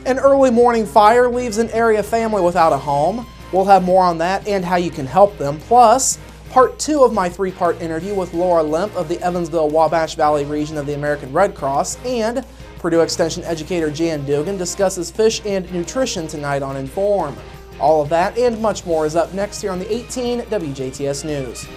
An early morning fire leaves an area family without a home. We'll have more on that and how you can help them. Plus, part 2 of my 3-part interview with Laura Lemp of the Evansville-Wabash Valley region of the American Red Cross, and Purdue Extension educator Jan Dugan discusses fish and nutrition tonight on Inform. All of that and much more is up next here on the 18 WJTS News.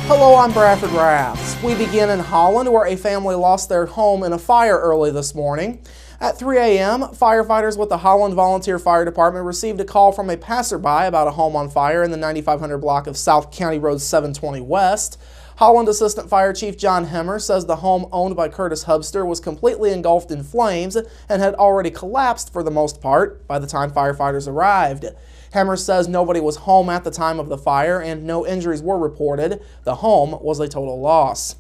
Hello, I'm Bradford Raths. We begin in Holland, where a family lost their home in a fire early this morning. At 3 a.m., firefighters with the Holland Volunteer Fire Department received a call from a passerby about a home on fire in the 9500 block of South County Road 720 West. Holland Assistant Fire Chief John Hemmer says the home owned by Curtis Hubster was completely engulfed in flames and had already collapsed for the most part by the time firefighters arrived. Hemmer says nobody was home at the time of the fire and no injuries were reported. The home was a total loss.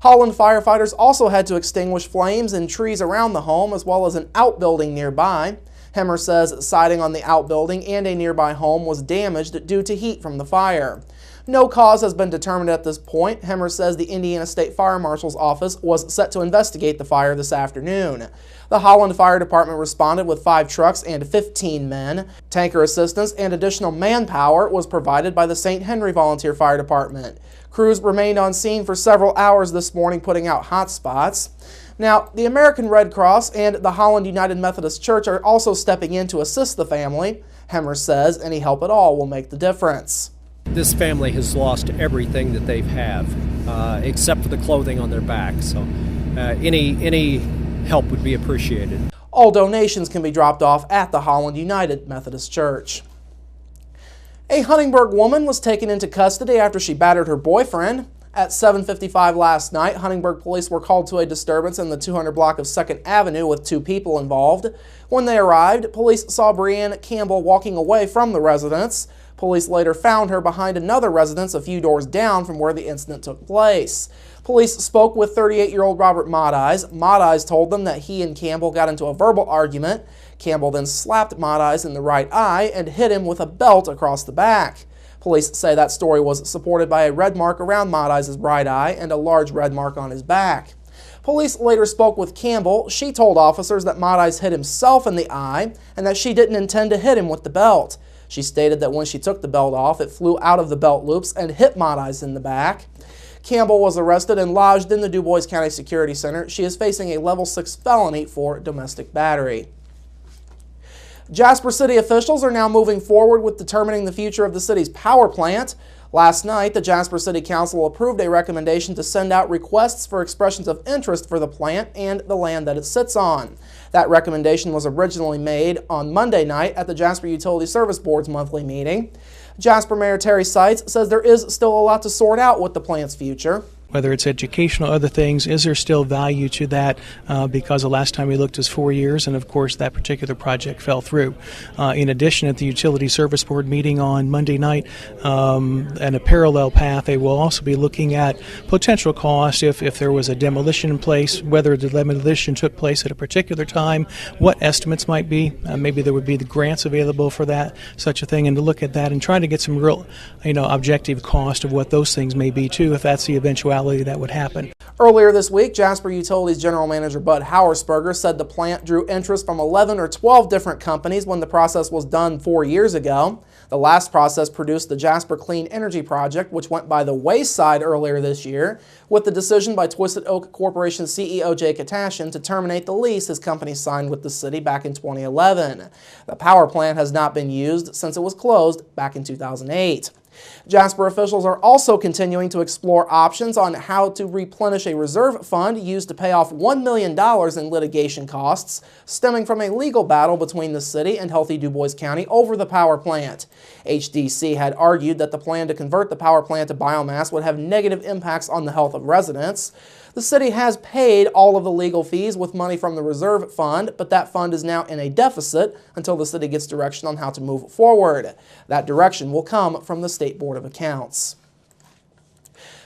Holland firefighters also had to extinguish flames in trees around the home as well as an outbuilding nearby. Hemmer says siding on the outbuilding and a nearby home was damaged due to heat from the fire. No cause has been determined at this point. Hemmer says the Indiana State Fire Marshal's office was set to investigate the fire this afternoon. The Holland Fire Department responded with 5 trucks and 15 men. Tanker assistance and additional manpower was provided by the St. Henry Volunteer Fire Department. Crews remained on scene for several hours this morning, putting out hot spots. Now, the American Red Cross and the Holland United Methodist Church are also stepping in to assist the family. Hemmer says any help at all will make the difference. This family has lost everything that they have, except for the clothing on their back. So any help would be appreciated. All donations can be dropped off at the Holland United Methodist Church. A Huntingburg woman was taken into custody after she battered her boyfriend. At 7:55 last night, Huntingburg police were called to a disturbance in the 200 block of 2nd Avenue with 2 people involved. When they arrived, police saw Brianne Campbell walking away from the residence. Police later found her behind another residence a few doors down from where the incident took place. Police spoke with 38-year-old Robert Modeyes. Modeyes told them that he and Campbell got into a verbal argument. Campbell then slapped Modeyes in the right eye and hit him with a belt across the back. Police say that story was supported by a red mark around Modeyes' right eye and a large red mark on his back. Police later spoke with Campbell. She told officers that Modeyes hit himself in the eye and that she didn't intend to hit him with the belt. She stated that when she took the belt off, it flew out of the belt loops and hit Modeyes in the back. Campbell was arrested and lodged in the Du Bois County Security Center. She is facing a level 6 felony for domestic battery. Jasper City officials are now moving forward with determining the future of the city's power plant. Last night, the Jasper City Council approved a recommendation to send out requests for expressions of interest for the plant and the land that it sits on. That recommendation was originally made on Monday night at the Jasper Utility Service Board's monthly meeting. Jasper Mayor Terry Seitz says there is still a lot to sort out with the plant's future. Whether it's educational or other things, is there still value to that? Because the last time we looked was 4 years, and of course that particular project fell through. In addition, at the Utility Service Board meeting on Monday night, and a parallel path, they will also be looking at potential costs if there was a demolition in place, whether the demolition took place at a particular time, what estimates might be. Maybe there would be the grants available for that, such a thing, and to look at that and try to get some real, objective cost of what those things may be too, if that's the eventuality that would happen. Earlier this week, Jasper Utilities General Manager Bud Hauersperger said the plant drew interest from 11 or 12 different companies when the process was done 4 years ago. The last process produced the Jasper Clean Energy Project, which went by the wayside earlier this year, with the decision by Twisted Oak Corporation CEO Jay Katashian to terminate the lease his company signed with the city back in 2011. The power plant has not been used since it was closed back in 2008. Jasper officials are also continuing to explore options on how to replenish a reserve fund used to pay off $1 million in litigation costs stemming from a legal battle between the city and Healthy Du Bois County over the power plant. HDC had argued that the plan to convert the power plant to biomass would have negative impacts on the health of residents. The city has paid all of the legal fees with money from the reserve fund, but that fund is now in a deficit until the city gets direction on how to move forward. That direction will come from the State Board of Accounts.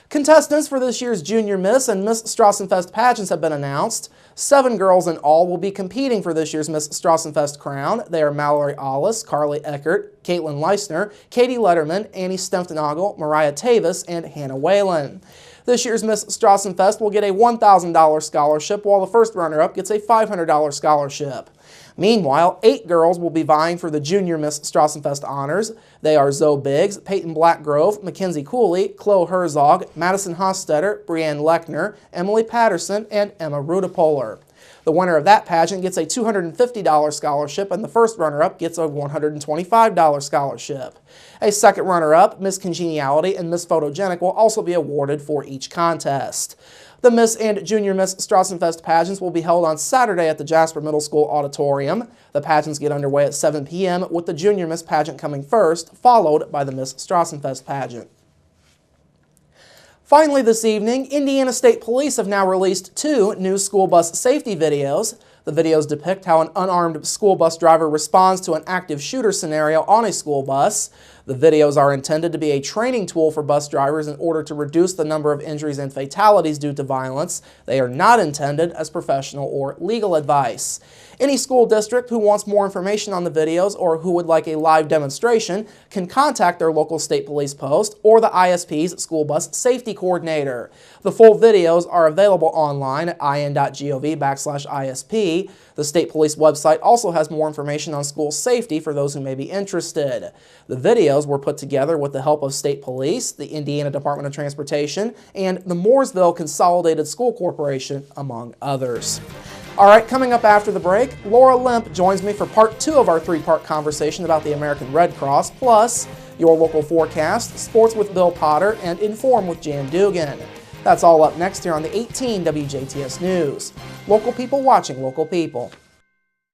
Contestants for this year's Junior Miss and Miss Strassenfest pageants have been announced. 7 girls in all will be competing for this year's Miss Strassenfest crown. They are Mallory Ollis, Carly Eckert, Caitlin Leisner, Katie Letterman, Annie Stempfnagel, Mariah Tavis, and Hannah Whalen. This year's Miss Strassenfest will get a $1,000 scholarship, while the first runner-up gets a $500 scholarship. Meanwhile, 8 girls will be vying for the Junior Miss Strassenfest honors. They are Zoe Biggs, Peyton Blackgrove, Mackenzie Cooley, Chloe Herzog, Madison Hostetter, Brianne Lechner, Emily Patterson, and Emma Rudepoler. The winner of that pageant gets a $250 scholarship, and the first runner-up gets a $125 scholarship. A second runner-up, Miss Congeniality and Miss Photogenic, will also be awarded for each contest. The Miss and Junior Miss Strassenfest pageants will be held on Saturday at the Jasper Middle School Auditorium. The pageants get underway at 7 p.m. with the Junior Miss pageant coming first, followed by the Miss Strassenfest pageant. Finally this evening, Indiana State Police have now released 2 new school bus safety videos. The videos depict how an unarmed school bus driver responds to an active shooter scenario on a school bus. The videos are intended to be a training tool for bus drivers in order to reduce the number of injuries and fatalities due to violence. They are not intended as professional or legal advice. Any school district who wants more information on the videos or who would like a live demonstration can contact their local state police post or the ISP's school bus safety coordinator. The full videos are available online at in.gov/ISP. The state police website also has more information on school safety for those who may be interested. The videos were put together with the help of state police, the Indiana Department of Transportation, and the Mooresville Consolidated School Corporation, among others. All right, coming up after the break, Laura Limp joins me for part 2 of our 3-part conversation about the American Red Cross, plus your local forecast, sports with Bill Potter, and Inform with Jan Dugan. That's all up next here on the 18 WJTS News. Local people watching local people.